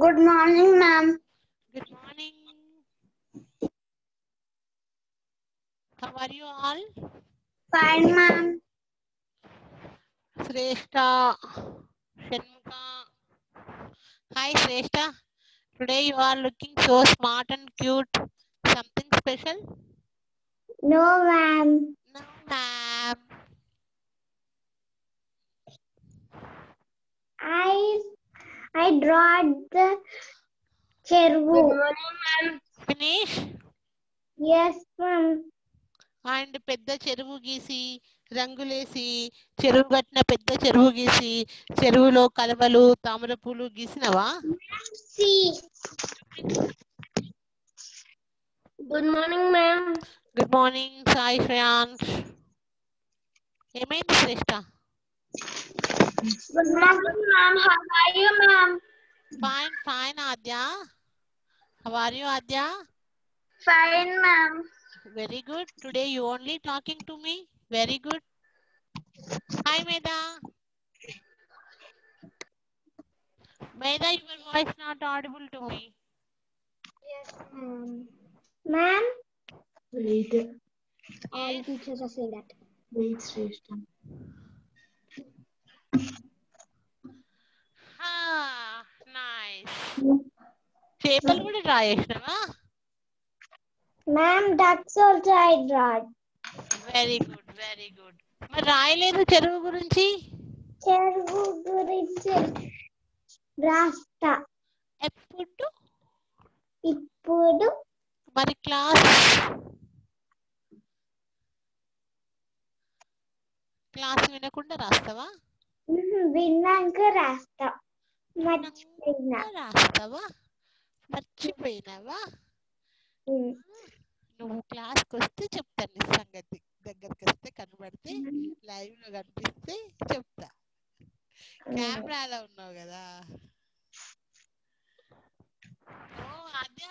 Good morning, ma'am. Good morning. How are you all? Fine, ma'am. Shrestha, Shanmuka. Hi, Shrestha. Today you are looking so smart and cute. Something special? No, ma'am. No, ma'am. I drawed the chervu. Good morning, ma'am. Finish. Yes, ma'am. And పెద్ద చెరువు గీసి రంగులేసి చెరువు కట్టిన పెద్ద చెరువు గీసి చెరువులో కలవలు తామర పూలు గీసినవా? See. Good morning, ma'am. Good morning Sai Shreyansh. ఏమైంది Shreshta? Good morning, ma'am. How are you, ma'am? Fine fine Aadya. How are you Aadya? Fine, ma'am. Very good. Today you only talking to me. Very good. Hi, Meda. Meda, your voice not audible to me. Yes, ma'am. Ma'am? Wait. All Yes. teachers are saying that. Wait, Shrestha. Ah, nice. చేపలు కూడా draw చేసినావా? Ma'am, ducks also I drawed. Very good very good. మరి రాయలేదు చెరువు గురించి? చెరువు గురించి రాస్తా. ఎప్పుడు? ఇప్పుడు మరి క్లాస్ వినకుండా రాస్తావా? విన్నాక రాస్తా. మర్చిపోయినా. రాస్తావా? మర్చిపోయినావా? నువ్వు క్లాస్కి వస్తే చెప్తాను నీ సంగతి. దగ్గరికి వస్తే కనబడితే లైవ్ లో కనిపిస్తే చెప్తా. కెమెరాలో ఉన్నావు కదా. ఓ Aadya,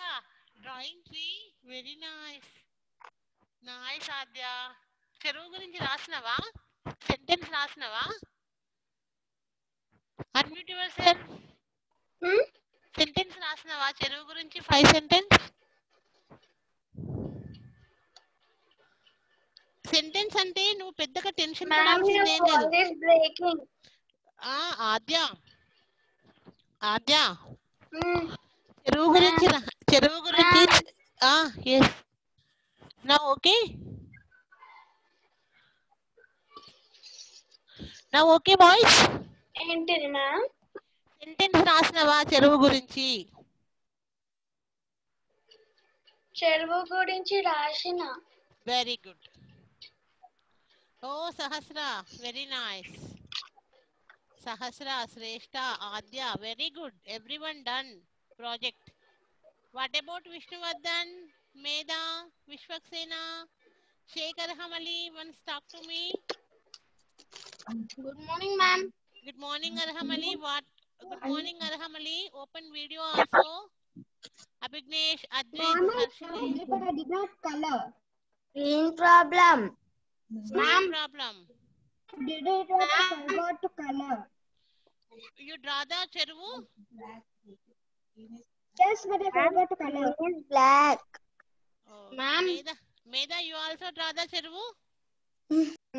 drawing tree very nice. Nice Aadya. చెరువు గురించి రాసినవా? సెంటెన్స్ రాసినవా? Unmute yourself. సెంటెన్స్ రాసినవా చెరువు గురించి? 5 సెంటెన్స్. సెంటెన్స్ అంటే నువ్వు పెద్దగా టెన్షన్ పడాల్సింది ఏం లేదు. బ్రేకింగ్. ఆద్య ఆద్య చెరువు గురించి ఎస్ నా ఓకే నా ఓకే బాయ్స్. ఏంటిది మ్యామ్? సెంటెన్స్ రాసినవా చెరువు గురించి? చెరువు గురించి రాసిన. Very good. ఓ Sahasra very nice. Sahasra, Shreshtha, Aadya very good. Everyone done project. What about Vishnuvardhan, Medha, Vishwaksena, Shekhar Hamali? Once talk to me. Good morning ma'am. Good morning, Arhamali. Good morning, Arhamali. Open video also. Abhignesh, Advait, Harshini. But I did not color. Screen problem. Screen problem. Did it but I forgot to color. You draw the cheruvu? Yes, but I forgot to color. It is black. Oh, Ma'am. Medha, you also draw the cheruvu?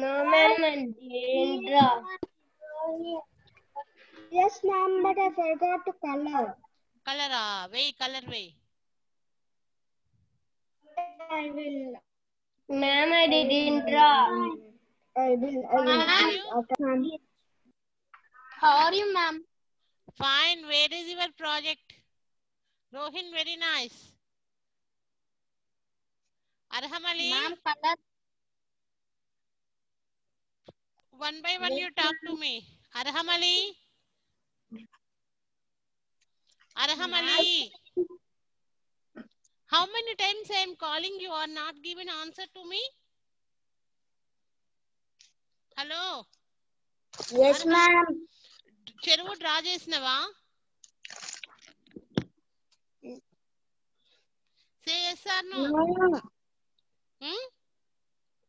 No, ma'am, I didn't draw. Yes, ma'am, but I forgot to color. Color, color way. I will. Ma'am, I didn't draw. I will. How are you, ma'am? Fine. Where is your project? Rohin, very nice. Arhamali. Ma'am, color. One by one you talk to me. Arhamali. Arhamali. How many times I am calling you are not giving answer to me? Hello. Yes, ma'am. చెరువు draw చేసినవా? Say yes or no.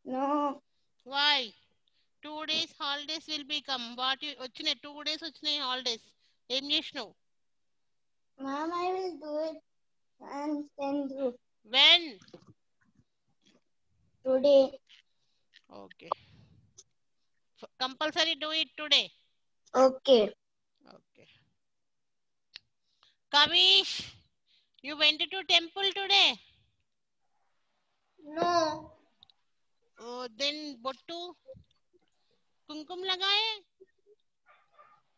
No. Why? 2 days holidays will become. What వచ్చినాయి 2 days వచ్చినాయి holidays. ఏం చేసినావు? Ma'am, I will do it and send you When? today. Okay. Compulsory do it today. Okay. Okay. Kavish, you went to temple today? No. Oh, then bottu kumkum lagaye?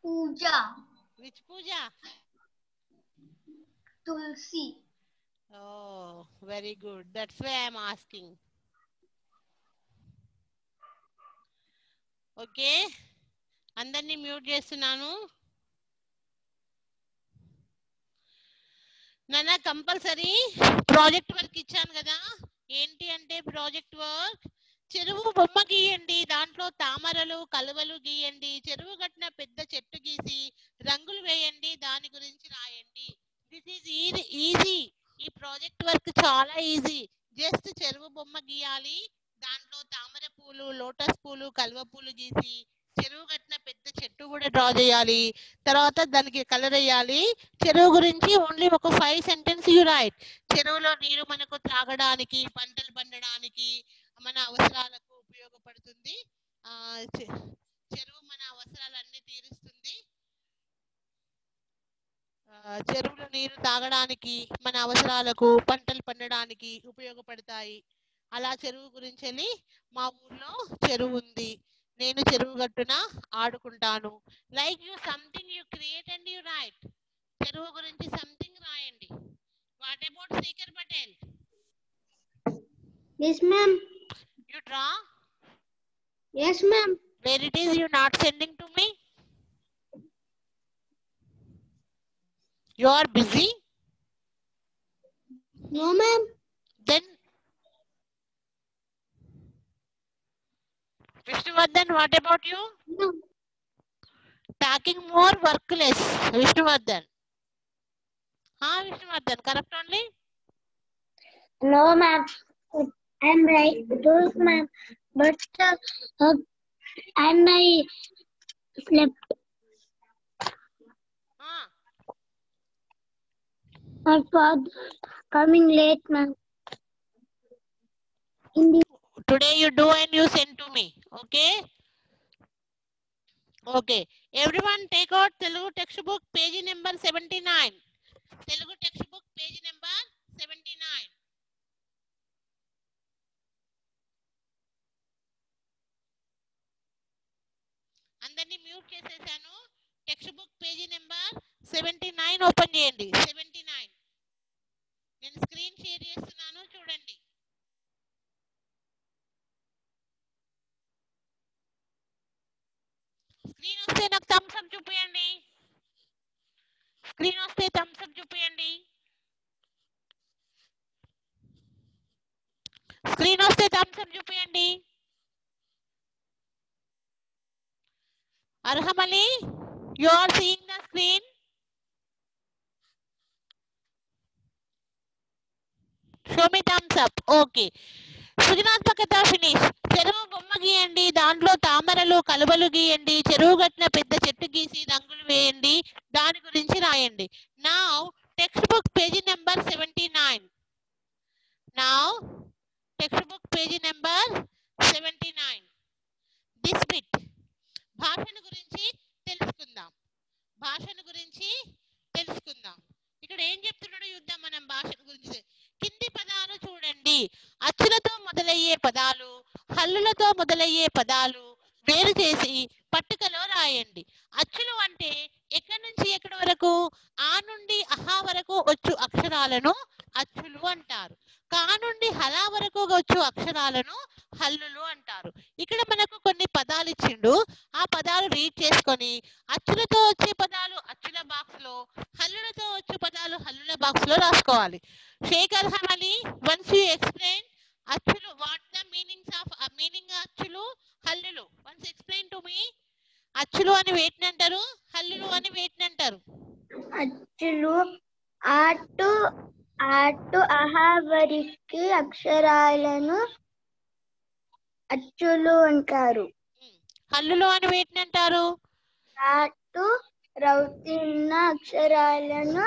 Puja. Which puja? Tulsi. Oh, very good. That's why I'm asking. Okay, అందరినీ mute చేస్తున్నాను. నాన్న compulsory project work ఇచ్చాను కదా. ఏంటి అంటే project work, చెరువు బొమ్మ గీయండి, దాంట్లో తామరలు కలువలు గీయండి, చెరువు గట్టిన పెద్ద చెట్టు గీసి రంగులు వేయండి, దాని గురించి రాయండి. This is easy. ఈ ప్రాజెక్ట్ వర్క్ చాలా ఈజీ. జస్ట్ చెరువు బొమ్మ గీయాలి, దాంట్లో తామర పూలు, లోటస్ పూలు, కలువ పూలు గీసి చెరువు కట్టిన పెద్ద చెట్టు కూడా డ్రా చేయాలి. తర్వాత దానికి కలర్ వేయాలి. చెరువు గురించి ఓన్లీ ఒక 5 సెంటెన్స్ యూ రైట్. చెరువులో నీరు మనకు త్రాగడానికి, పంటలు పండడానికి, మన అవసరాలకు ఉపయోగపడుతుంది. చెరువు మన అవసరాలన్నీ తీరుస్తుంది. చెరువులో నీరు తాగడానికి, మన అవసరాలకు, పంటలు పండడానికి ఉపయోగపడతాయి. అలా చెరువు గురించి వెళ్ళి, మా ఊర్లో చెరువు ఉంది, నేను చెరువు గట్టున ఆడుకుంటాను. Like you something you create and you write. చెరువు గురించి సంథింగ్ రాయండి. What about Srikar Patel? Yes, ma'am. You draw. Yes, ma'am. Where it is you not sending to me? You are busy? No, ma'am. Then Vishnuvardhan, what about you? No. Talking more workless, Vishnuvardhan. Vishnuvardhan, correct only? No, ma'am. I'm right. Those, ma'am. But and I slept. My father coming late, ma'am. Today you do and you send to me. Okay? Okay. Everyone take out Telugu textbook page number 79. Telugu textbook page number 79. అందరినీ mute చేసేసాను. Text book page number 79 open చేయండి. 79 నేను screen share చేస్తున్నాను, చూడండి. Screen వస్తే నాకు thumbs up చూపియండి. Screen వస్తే థమ్స్ అప్ చూపియండి. స్క్రీన్ వస్తే థమ్స్ అప్ చూపియండి. Arhamali, you are seeing the screen? Show me thumbs up. Okay. సృజనాత్మకత ఫినిష్. చెరువు బొమ్మ గీయండి, దాంట్లో తామరలు కలువలు గీయండి, చెరువు గట్టిన పెద్ద చెట్టు గీసి రంగులు వేయండి, దాని గురించి రాయండి. Now text book page number 79. Now text book page number 79. This bit భాషను గురించి తెలుసుకుందాం. భాషను గురించి తెలుసుకుందాం. ఇక్కడ ఏం చెప్తున్నాడో చూద్దాం మనం. భాషను గురించి కింది పదాలు చూడండి. అచ్చులతో మొదలయ్యే పదాలు, హల్లులతో మొదలయ్యే పదాలు వేరు చేసి పట్టికలో రాయండి. అచ్చులు అంటే ఎక్కడి నుంచి ఎక్కడి వరకు, ఆ నుండి అహా వరకు వచ్చు అక్షరాలను అచ్చులు అంటారు. కా నుండి హలా వరకు వచ్చు అక్షరాలను హల్లులు అంటారు. ఇక్కడ మనకు కొన్ని పదాలు ఇచ్చిండు, ఆ పదాలు రీడ్ చేసుకొని అచ్చులతో వచ్చే పదాలు అచ్చుల బాక్స్ లో, హల్లులతో వచ్చే పదాలు హల్లుల బాక్స్ లో రాసుకోవాలి. Sheikh Alham Ali, once you explain అచ్చులు, what the meanings of meaning అచ్చులు హల్లులు, వన్స్ ఎక్స్ప్లెయిన్ టు మీ. అచ్చులు అని వేటిని అంటారు, హల్లులు అని వేటిని అంటారు? అచ్చులు అటు అహా వరకు అక్షరాలను అచ్చులు అంటారు. హల్లులు అని వేటిని అంటారు? అటు రౌతున్న అక్షరాలను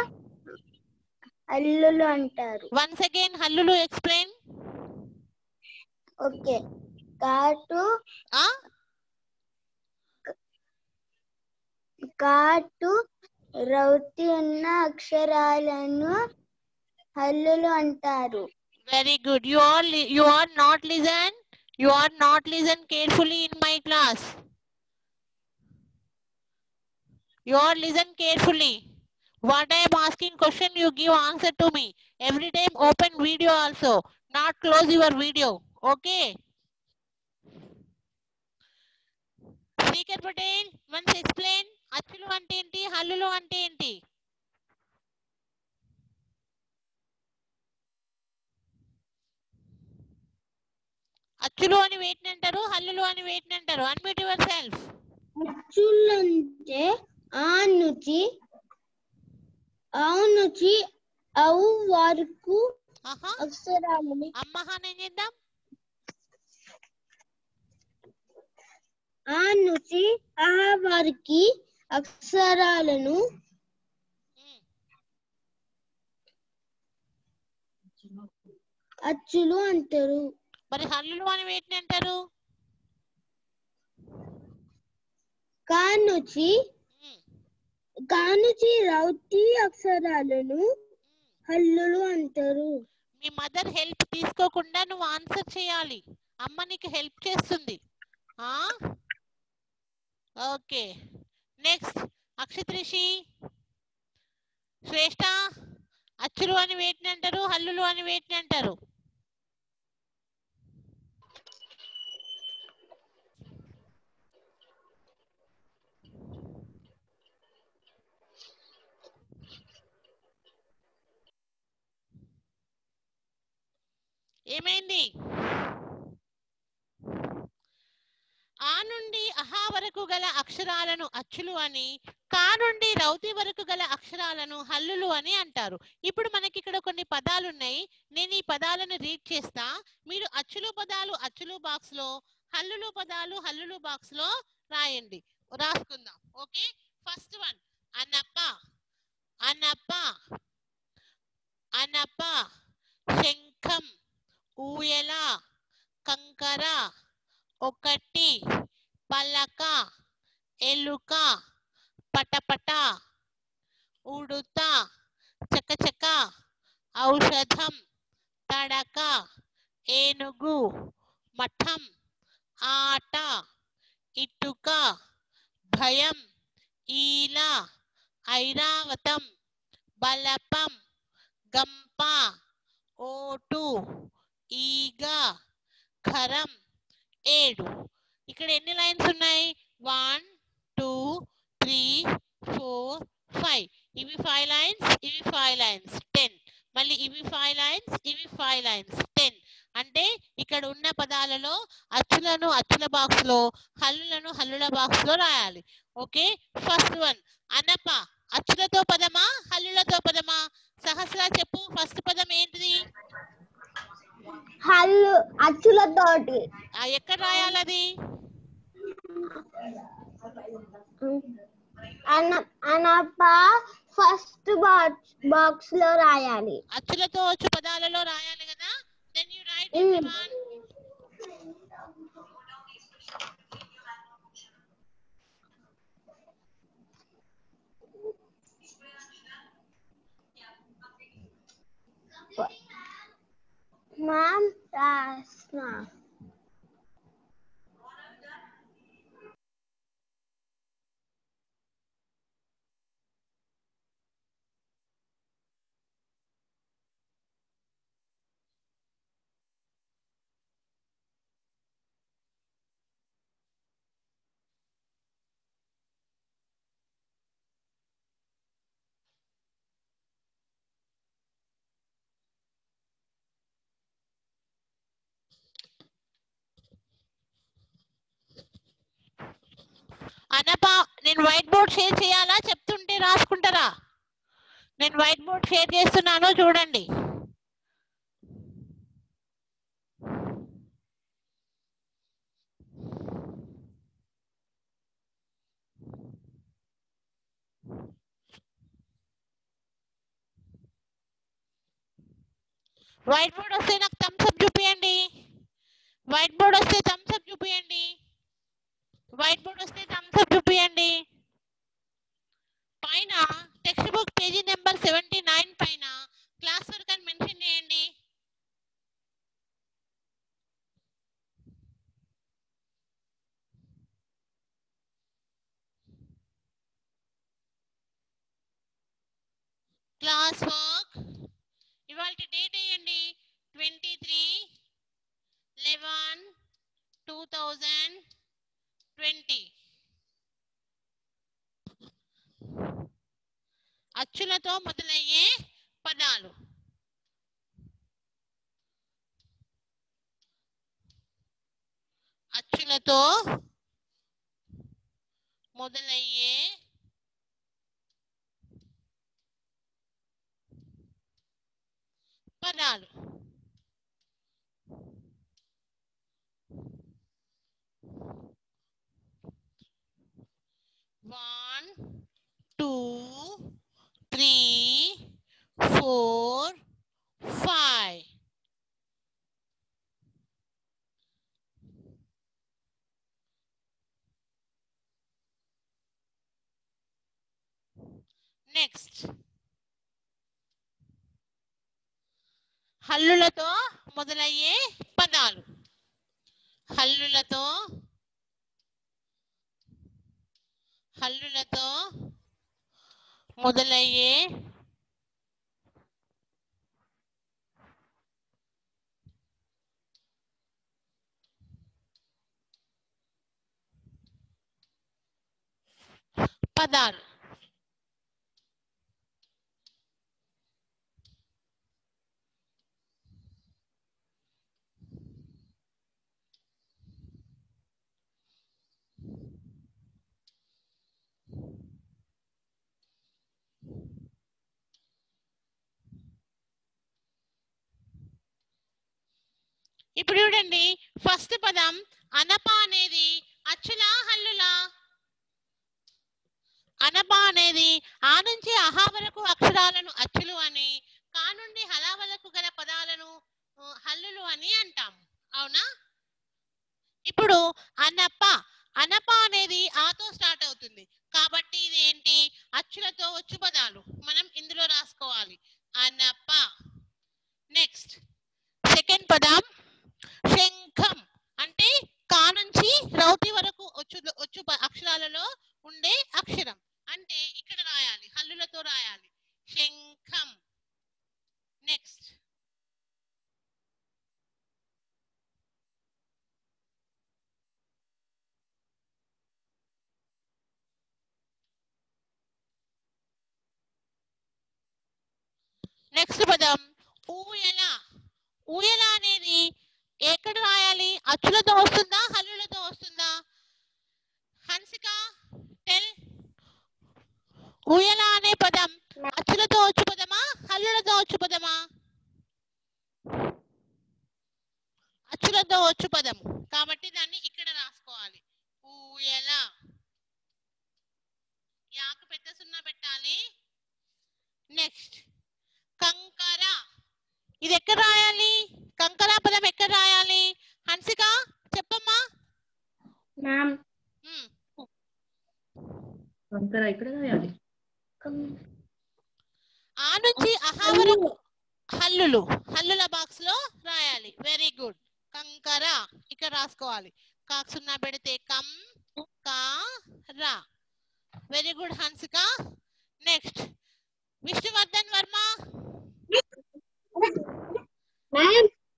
హల్లులు అంటారు. వన్స్ అగైన్ హల్లులు ఎక్స్ప్లెయిన్. ఓకే. కాటు రౌతి ఉన్న అక్షరాలను హల్లులు అంటారు. Very good. You are not listen carefully in my class. You are listen carefully. What I am asking question, you give answer to me. Every time open video also. Not close your video. Okay. Speaker Patel, once explain. అచ్చులు అంటే ఏంటి, హల్లులు అంటే ఏంటి? అచ్చులు అని వేటిని అంటారు, హల్లులు అని వేటిని అంటారు? Unmute your self. అచ్చులు అంటే ఆ నుంచి అవు వరకు అక్షరాలని. అమ్మహాన్ ఏం చేద్దాం? ఆ నుంచి ఆ వరకు అక్షరాలను అచ్చులు అంటారు. మరి హల్లులు అని వేటిని అంటారు? కానుచి రౌతి అక్షరాలను హల్లులు అంటారు. మీ మదర్ హెల్ప్ తీసుకోకుండా నువ్వు ఆన్సర్ చేయాలి. అమ్మ నీకు హెల్ప్ చేస్తుంది. ఓకే. నెక్స్ట్ అక్షత్రిషి, శ్రేష్ఠ, అచ్చులు అని వేటిని అంటారు, హల్లులు అని వేటిని అంటారు? ఏమైంది? ఆ నుండి అహా వరకు గల అక్షరాలను అచ్చులు అని, కా నుండి రౌతి వరకు గల అక్షరాలను హల్లులు అని అంటారు. ఇప్పుడు మనకి ఇక్కడ కొన్ని పదాలు ఉన్నాయి. నేను ఈ పదాలను రీడ్ చేస్తా. మీరు అచ్చులు పదాలు అచ్చులు బాక్స్ లో, హల్లులు పదాలు హల్లులు బాక్స్ లో రాయండి. రాసుకుందాం. ఓకే. ఫస్ట్ వన్ అనప్ప. అనప్ప అనప్ప, శంఖం, ఊయల, కంకర, ఒకటి, పలక, ఎలుక, పటపట, ఉడుత, చకచక, ఔషధం, తడక, ఏనుగు, మఠం, ఆట, ఇటుక, భయం, ఈల, ఐరావతం, బలపం, గంప, ఓటు, ఈగ, ఖరం, ఏడు. ఇక్కడ ఎన్ని లైన్స్ ఉన్నాయి? 1 2 3 4 5. ఇవి 5 లైన్స్, ఇవి 5 లైన్స్ 10. మళ్ళీ ఇవి 5 లైన్స్, ఇవి 5 లైన్స్ 10. అంటే ఇక్కడ ఉన్న పదాలలో అచ్చులను అచ్చుల బాక్స్ లో, హల్లులను హల్లుల బాక్స్ లో రాయాలి. ఓకే. ఫస్ట్ వన్ అనప. అచ్చులతో పదమా హల్లులతో పదమా? సహస్ర చెప్పు. ఫస్ట్ పదం ఏంటిది? హల్లు, అచ్చులతోటి. ఎక్కడ రాయాలి అది? అనప ఫస్ట్ బాక్స్ లో రాయాలి. అచ్చులతో వచ్చు పదాలలో రాయాలి కదా. Then you write everyone. Ma'am రాస్నా. అనప. నేను వైట్ బోర్డ్ షేర్ చేయాలా, చెప్తుంటే రాసుకుంటారా? నేను వైట్ బోర్డ్ షేర్ చేస్తున్నాను, చూడండి. వైట్ బోర్డ్ వస్తే నాకు థమ్స్ అప్ చూపియండి. వైట్ బోర్డ్ వస్తే థమ్స్ అప్ చూపియండి. వైట్ బోర్డ్ వస్తే థమ్స్ అప్ చూపియండి. పైన టెక్స్ట్ బుక్ పేజీ నెంబర్ 79 పైన క్లాస్ వర్క్ అని మెన్షన్ చేయండి. క్లాస్ వర్క్ ఇవాళ డేట్ వేయండి 23/11/2020. అచ్చులతో మొదలయ్యే పదాలు. అచ్చులతో మొదలయ్యే పదాలు. 1 2 3 4 5. నెక్స్ట్ హల్లులతో మొదలయ్యే పదాలు. హల్లులతో మొదలయ్యే పదాలు. ఇప్పుడు చూడండి, ఫస్ట్ పదం అనప అనేది అచ్చులా హల్లులా? అనప అనేది ఆ నుంచి అహా వరకు అక్షరాలను అచ్చులు అని, కా నుండి హలా వరకు గల పదాలను హల్లులు అని అంటాం. అవునా? ఇప్పుడు అనప అనేది ఆతో స్టార్ట్ అవుతుంది కాబట్టి ఇది ఏంటి? అచ్చులతో వచ్చు పదాలు. మనం ఇందులో రాసుకోవాలి అనప. నెక్స్ట్ సెకండ్ పదం శంఖం అంటే కా నుంచి రౌతి వరకు వచ్చు అక్షరాలలో ఉండే అక్షరం. అంటే ఇక్కడ రాయాలి, హల్లులతో రాయాలి శంఖం. నెక్స్ట్ పదం ఊయల. ఊయల అనేది ఎక్కడ రాయాలి? అచ్చులతో వస్తుందా హల్లులతో వస్తుందా? హన్సిక టెల్. ఊయల అనే పదం అచ్చులతో వచ్చు పదమా హల్లులతో వచ్చు పదమా? అచ్చులతో వచ్చు పదం కాబట్టి దాన్ని ఇక్కడ రాసుకోవాలి ఊయల. యాకు పెద్ద సున్నా పెట్టాలి. నెక్స్ట్ కంకర. ఇది ఎక్కడ రాయాలి? కంకర పదం ఎక్కడ రాయాలి? హన్సిక చెప్పమ్మా. కంకర ఇక్కడ రాయాలి. ఆ నుంచి అహా వరకు హల్లుల బాక్స్ లో రాయాలి. Very good. కంకర ఇక్కడ రాసుకోవాలి. కాకు సున్నా పెడితే కం కా రా. Very good Hansika. Next Vishnuvardhan Varma.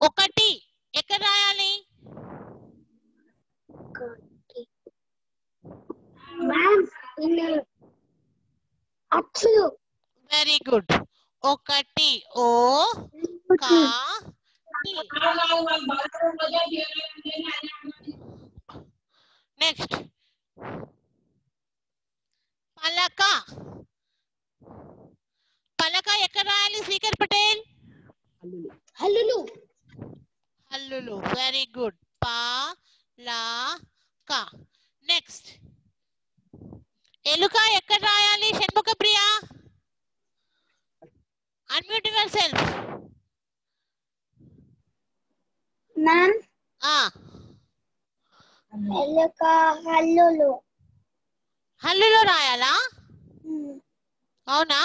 ఒకటి ఎక్కడ రాయాలి? Very good. ఒకటి ఓ కా టి. నెక్స్ట్ పలక. పలక ఎక్కడ రాయాలి శ్రీకర్ పటేల్? హల్లులు. Very good. పా లా క. నెక్స్ట్ ఎలుక ఎక్కడ రాయాలి Shanmukha Priya? Unmute yourself. Ma'am ఆ ఎలుక హల్లులు. హల్లులో రాయాలా? అవునా?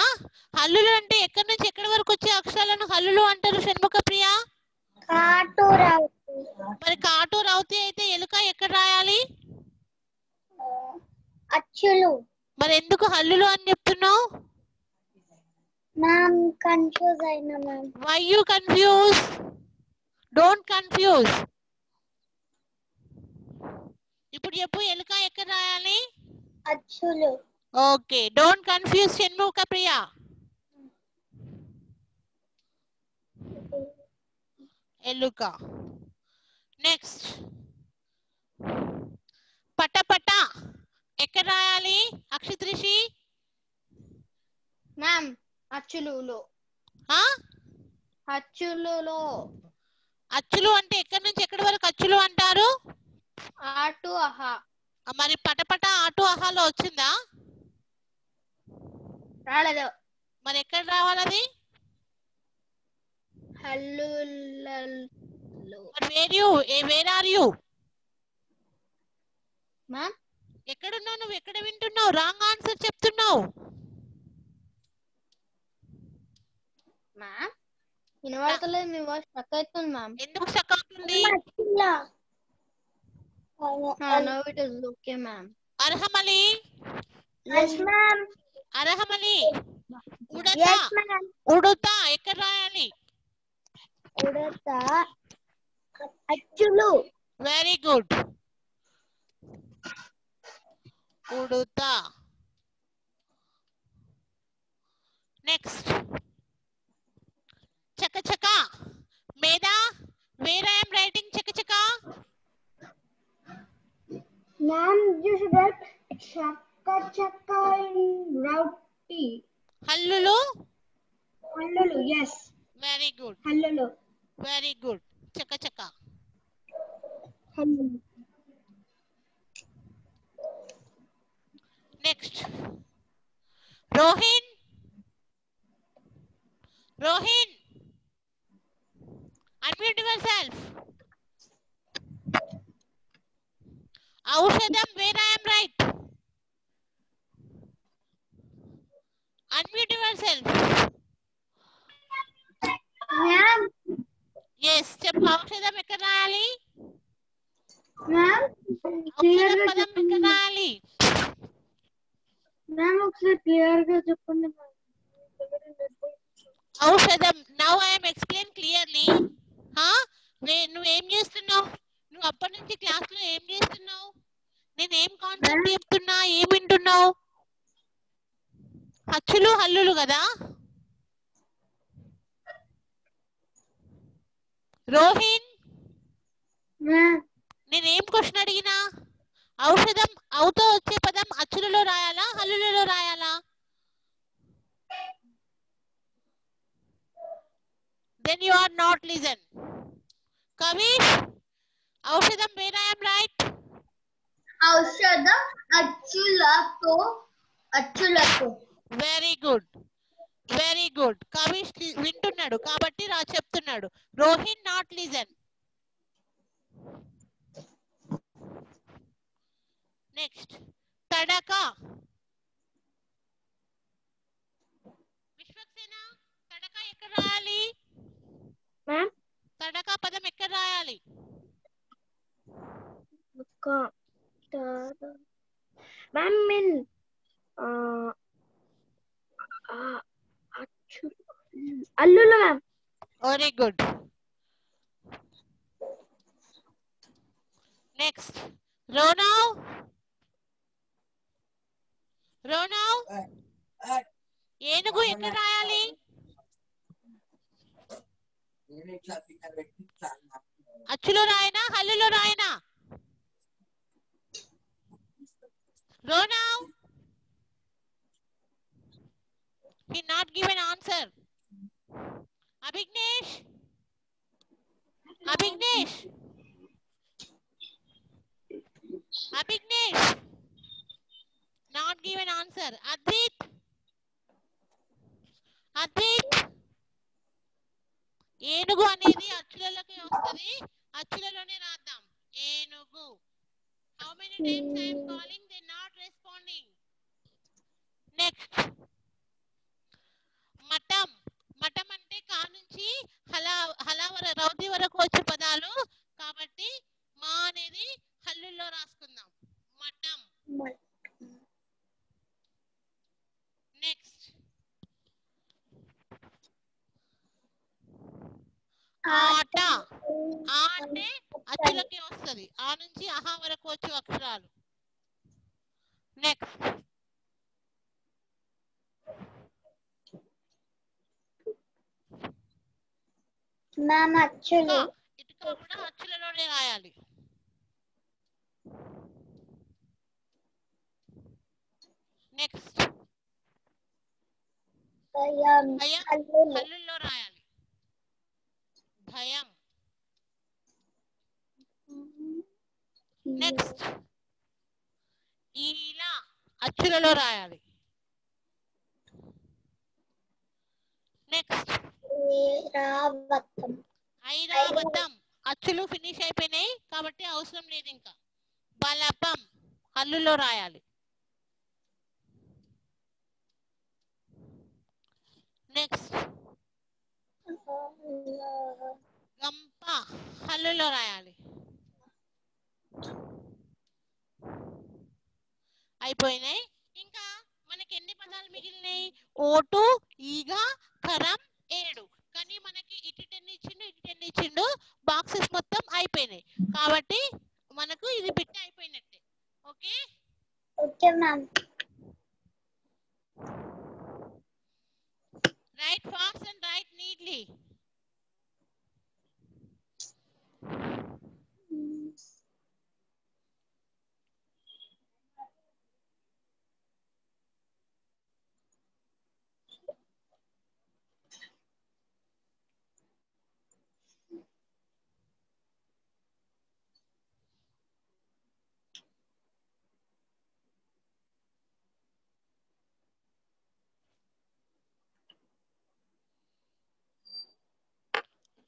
హల్లులు అంటే ఎక్కడి నుంచి ఎక్కడి వరకు వచ్చే అక్షరాలను హల్లులు అంటారు షణ్ముఖ ప్రియ? కాటూరావు. మరి కాటు రౌతి అయితే ఎలుక ఎక్కడ రాయాలి? అచ్చులు. మరి ఎందుకు హల్లులు అని చెప్తున్నావు? మ్యామ్ కన్ఫ్యూజ్ అయినా ma'am. Why you confuse? Don't confuse. ఇప్పుడు చెప్పు, ఎలుక ఎక్కడ రాయాలి? అచ్చులు. Okay, don't confuse Shanmukha Priya. ఎలుక. నెక్స్ట్ పటపట ఎక్కడ రాయాలి అక్షిత్రిషి? మ్యామ్ అచ్చులులో. అచ్చులులో. అచ్చులు అంటే ఎక్కడి నుంచి ఎక్కడి వరకు అచ్చులు అంటారు? ఆటు అహా. మరి పటపట ఆటు అహాలో వచ్చిందా? రాలేదు. మరి ఎక్కడ రావాలి అది? హల్లులలో. Where are you? మ్యామ్ ఎక్కడున్నావు నువ్వు? ఎక్కడ వింటున్నావు? రాంగ్ ఆన్సర్ చెప్తున్నావు. మ్యామ్ వినబడతలేదు, మీ వాయిస్ స్ట్రక్ అవుతుంది మ్యామ్. ఎందుకు స్టక్ అవుతుంది? No it is okay ma'am. Arhamali. yes ma'am. Arhamali. ఉడత. yes ma'am. ఉడత ఎక్కడ రాయాలి? ఉడత అచ్చులు. Very good. ఉడత. నెక్స్ట్ చకచక. మేధా, వేర్ ఐ am writing చకచక? Ma'am, you should write chaka chaka in rowdy. హల్లులు. Hallulu, yes. Very good. Hallulu. Very good. చకచక. Hallulu. Next Rohin. Rohin, unmute yourself. ఔషధం, where I am right? Unmute yourself. Ma'am. Yes, చెప్పు, ఔషధం ఎక్కడ రాయాలి? Ma'am, ఔషధం పదం ఎక్కడ రాయాలి? Ma'am, ఒకసారి క్లియర్ గా చెప్పండి. ఔషధం. Now I am explain clearly. నువ్వేం చేస్తున్నావు? నువ్వు అప్పటి నుంచి క్లాస్ లో ఏం చేస్తున్నావు? నేను ఏం కాన్సెప్ట్ చెప్తున్నా, ఏం వింటున్నావు? అచ్చులు హల్లులు కదా. రోహిన్, నేనేం క్వశ్చన్ అడిగినా? ఔషధం అవుతో వచ్చే పదం అచ్చులలో రాయాలా, హల్లులలో రాయాలా? Then you are not listen. Kavish, ఔషధం, where I am right? ఔషధం అచ్చులతో. అచ్చులతో. Very good. Very good. Kavish వింటున్నాడు కాబట్టి చెప్తున్నాడు. Rohin not listen. నెక్స్ట్ తడక. విశ్వక్సేన, తడక ఎక్కడ రాయాలి? మ్యామ్ తడక పదం ఎక్కడ రాయాలి? మ్యామ్ మీన్ అల్లులు ma'am. Very good. Next Ronav. Ronav, ఏనుగు ఎక్కడ రాయాలి? అచ్చులో రాయనా, హల్లులో రాయనా? రోనవ్, he not given answer. Abhignesh, Abhignesh, Abhignesh, not given answer. Advit, Advit, ఏనుగు అనేది అచ్చులలోకి వస్తుంది. అచ్చులలోనే రాద్దాం. ఏనుగు. How many times I am calling? They not responding. Next. మఠం. మఠం అంటే కా నుంచి హలావర రౌది వరకు వచ్చే పదాలు కాబట్టి మా అనేది హల్లుల్లో రాసుకుందాం. మఠం. నెక్స్ట్. ఆట. ఆ అంటే అచ్చులకి వస్తుంది. ఆ నుంచి అహా వరకు వచ్చే అక్షరాలు. నెక్స్ట్. అచ్చులు. ఇటుక కూడా అచ్చులలోనే రాయాలి. నెక్స్ట్. భయం హల్లుల్లో రాయాలి. భయం. నెక్స్ట్. ఈలా అచ్చులలో రాయాలి. నెక్స్ట్. ఐరావతం అచ్చులు ఫినిష్ అయిపోయినాయి కాబట్టి అవసరం లేదు ఇంకా. బలపం హల్లులో రాయాలి. నెక్స్ట్. గంప హల్లులో రాయాలి. అయిపోయినాయి. ఇంకా మనకి ఎన్ని పదాలు మిగిలినాయి? ఓటు, ఈగ, కరం, ఏడు. కానీ మనకి ఇటు 10 ఇచ్చిండు, ఇటు 10 ఇచ్చిండు. బాక్సెస్ మొత్తం అయిపోయినాయి కాబట్టి మనకు ఇది బిట్ అయిపోయినట్టే. Okay okay ma'am. Write fast and write neatly.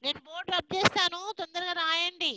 నేను బోర్డు రబ్ చేస్తాను, తొందరగా రాయండి.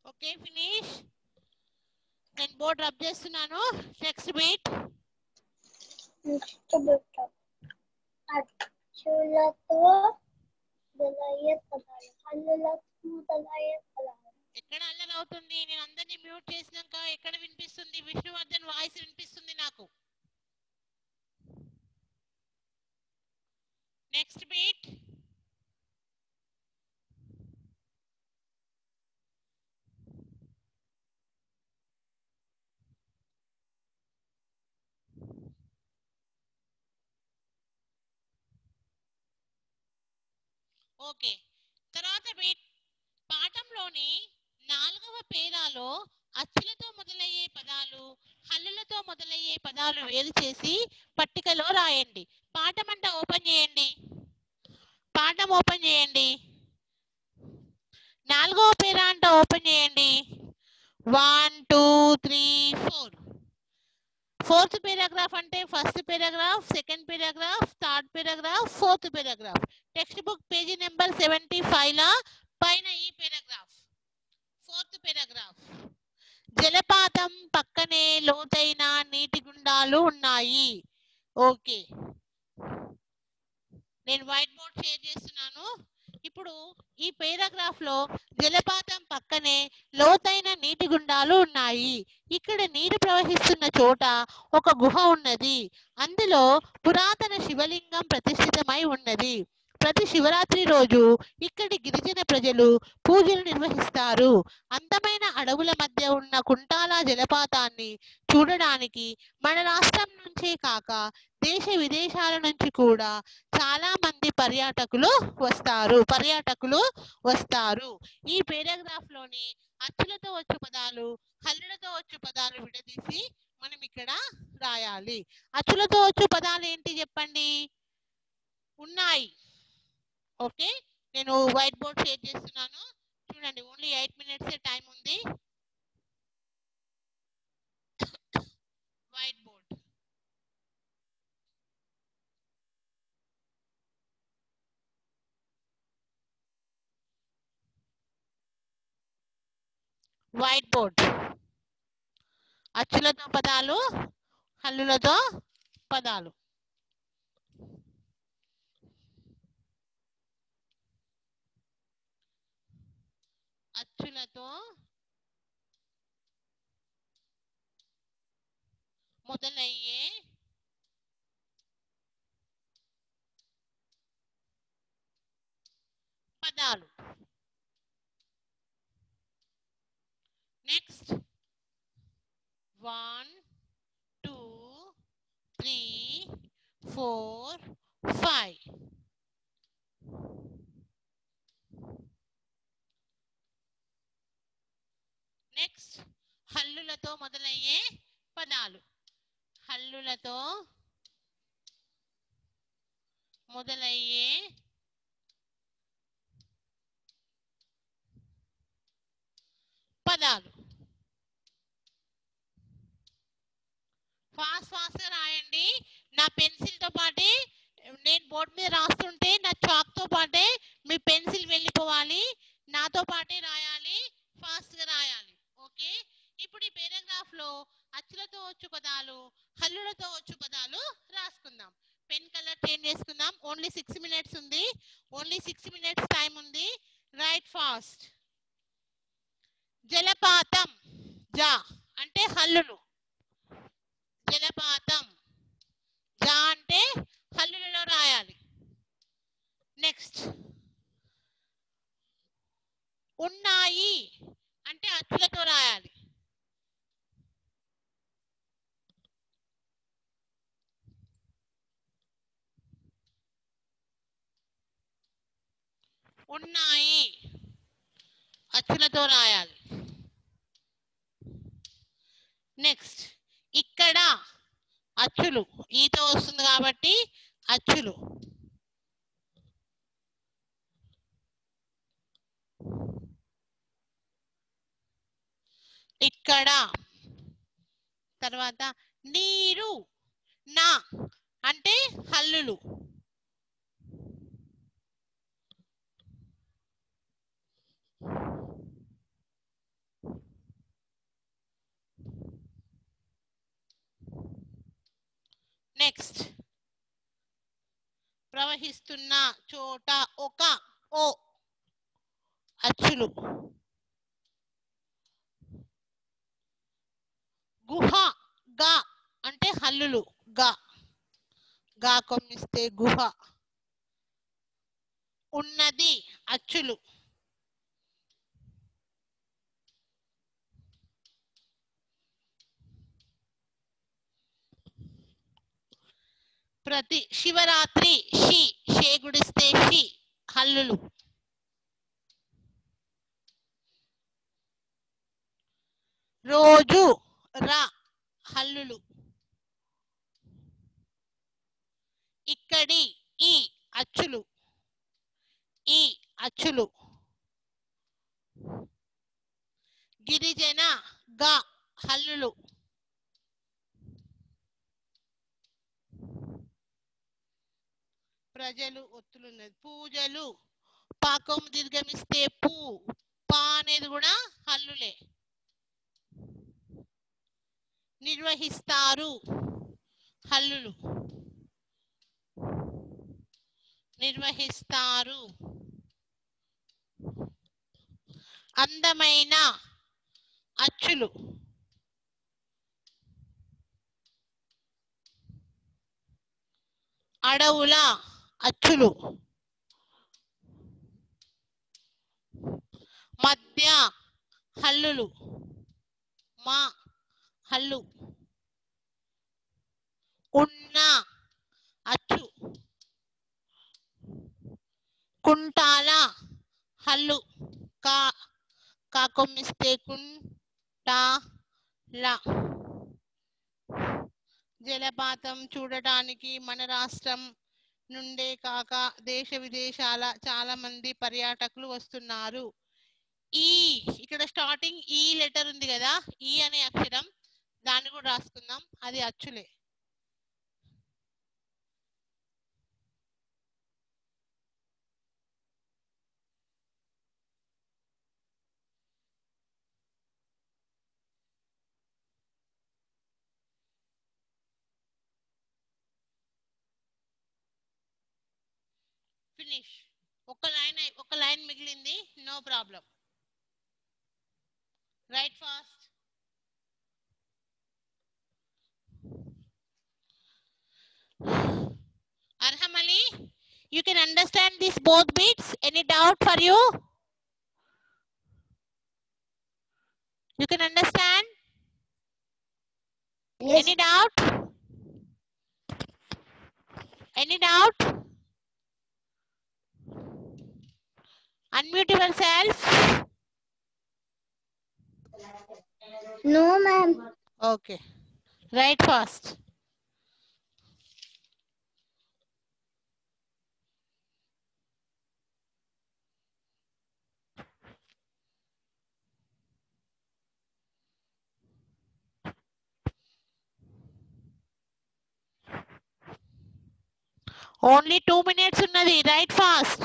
Okay finish. నేను బోర్డు రబ్ చేస్తున్నాను. Next beat. అచ్చులతో మొదలయ్యే పదాలు. హల్లులతో మొదలయ్యే పదాలు. ఎక్కడ అల్లరి అవుతుంది? నేను అందరినీ మ్యూట్ చేసినాక ఎక్కడ వినిపిస్తుంది? విష్ణువర్ధన్ వాయిస్ వినిపిస్తుంది నాకు. Next beat. ఓకే తర్వాత బీట్. పాఠంలోని 4వ పేరాలో అచ్చులతో మొదలయ్యే పదాలు, హల్లులతో మొదలయ్యే పదాలు వేరు చేసి పట్టికలో రాయండి. పాఠం అంతా ఓపెన్ చేయండి. పాఠం ఓపెన్ చేయండి. 4వ పేరా అంట ఓపెన్ చేయండి. 1 2 3 4 ఫోర్త్ పారాగ్రాఫ్ అంటే first paragraph, second paragraph, third paragraph, fourth paragraph. Text book page number 75 లా పైన ఈ పారాగ్రాఫ్ ఫోర్త్ పారాగ్రాఫ్. జలపాతం పక్కనే లోతైన నీటి గుండాలు ఉన్నాయి. ఓకే, నేను వైట్ బోర్డ్ షేర్ చేస్తున్నాను. ఇప్పుడు ఈ పారాగ్రాఫ్ లో జలపాతం పక్కనే లోతైన నీటి గుండాలు ఉన్నాయి. ఇక్కడ నీరు ప్రవహిస్తున్న చోట ఒక గుహ ఉన్నది. అందులో పురాతన శివలింగం ప్రతిష్ఠితమై ఉన్నది. ప్రతి శివరాత్రి రోజు ఇక్కడి గిరిజన ప్రజలు పూజలు నిర్వహిస్తారు. అందమైన అడవుల మధ్య ఉన్న కుంటాల జలపాతాన్ని చూడడానికి మన రాష్ట్రం నుంచే కాక దేశ విదేశాల నుంచి కూడా చాలా మంది పర్యాటకులు వస్తారు. ఈ పారాగ్రాఫ్ లోని అచ్చులతో వచ్చు పదాలు, హల్లులతో వచ్చు పదాలు విడదీసి మనం ఇక్కడ రాయాలి. అచ్చులతో వచ్చు పదాలు ఏంటి చెప్పండి? ఉన్నాయి. ఓకే, నేను వైట్ బోర్డ్ షేర్ చేస్తున్నాను. చూడండి, ఓన్లీ 8 minutes టైం ఉంది. White board, white board. అచ్చులతో పదాలు, హల్లులతో పదాలు. అచ్చులతో మొదలయ్యే పదాలు. నెక్స్ట్ 1 2 3 4 5. నెక్స్ట్ హల్లులతో మొదలయ్యే పదాలు. హల్లులతో మొదలయ్యే పదాలు. ఫాస్ట్ రాయండి. నా పెన్సిల్ తో పాటే నేను బోర్డు మీద రాస్తుంటే నా చాక్ తో పాటే మీ పెన్సిల్ వెళ్ళిపోవాలి. నాతో పాటే రాయాలి, ఫాస్ట్ గా రాయాలి. ఓకే, ఇప్పుడు ఈ పారాగ్రాఫ్ లో అచ్చులతో వచ్చు పదాలు, హల్లులతో వచ్చు పదాలు రాసుకుందాం. పెన్ కలర్ చేంజ్ చేసుకుందాం. ఓన్లీ 6 minutes ఉంది. ఓన్లీ 6 minutes టైం ఉంది. Right fast. జలపాతం, జా అంటే హల్లులు. జలపాతం, జా అంటే హల్లులలో రాయాలి. నెక్స్ట్ ఉన్నాయి అంటే అచ్చులతో రాయాలి. ఉన్నాయి అచ్చులతో రాయాలి. నెక్స్ట్ ఇక్కడ అచ్చులు, ఈతో వస్తుంది కాబట్టి అచ్చులు. ఇక్కడ తర్వాత నీరు, నా అంటే హల్లులు. నెక్స్ట్ ప్రవహిస్తున్న చోట ఒక ఓ అచ్చులు. గుహ, గా అంటే హల్లులు. గా కొమ్మిస్తే గుహ. ఉన్నది అచ్చులు. ప్రతి శివరాత్రి, షే గుడిస్తే షి హల్లులు. రోజు, రా హల్లులు. ఇక్కడి, ఈ అచ్చులు. గిరిజన, గా హల్లులు. ప్రజలు ఒత్తులున్నది. పూజలు పాకం దీర్ఘమిస్తే పూ, పా అనేది కూడా హల్లులే. నిర్వహిస్తారు హల్లులు. నిర్వహిస్తారు. అందమైన అచ్చులు. అడవుల అచ్చులు. మధ్య హల్లులు. మా హల్లు. ఉన్న అచ్చు. కుంటాల హల్లు. కా కాకొమ్మిస్తే కుంటాల. జలపాతం చూడటానికి మన రాష్ట్రం నుండే కాక దేశ విదేశాల చాలా మంది పర్యాటకులు వస్తున్నారు. ఈ ఇక్కడ స్టార్టింగ్ ఈ లెటర్ ఉంది కదా, ఈ అనే అక్షరం, దాన్ని కూడా రాసుకుందాం. అది అచ్చులే. ఫినిష్. ఒక లైన్ మిగిలింది. No problem. Right fast. Arham Ali, you can understand these both bits. Any doubt for you? You can understand? Yes. Any doubt? Any doubt? Unmute yourself. No, ma'am. Okay. Right fast. Only 2 minutes ఉన్నది. Right fast.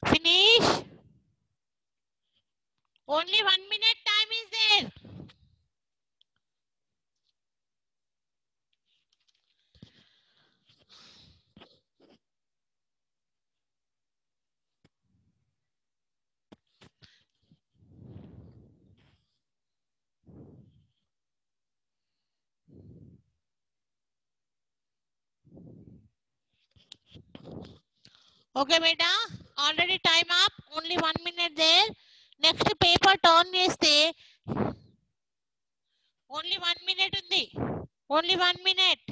Finish. Only 1 minute time is there. Okay, beta. Already time up. Only 1 minute there. Next paper turn చేస్తే only 1 minute ఉంది. Only 1 minute.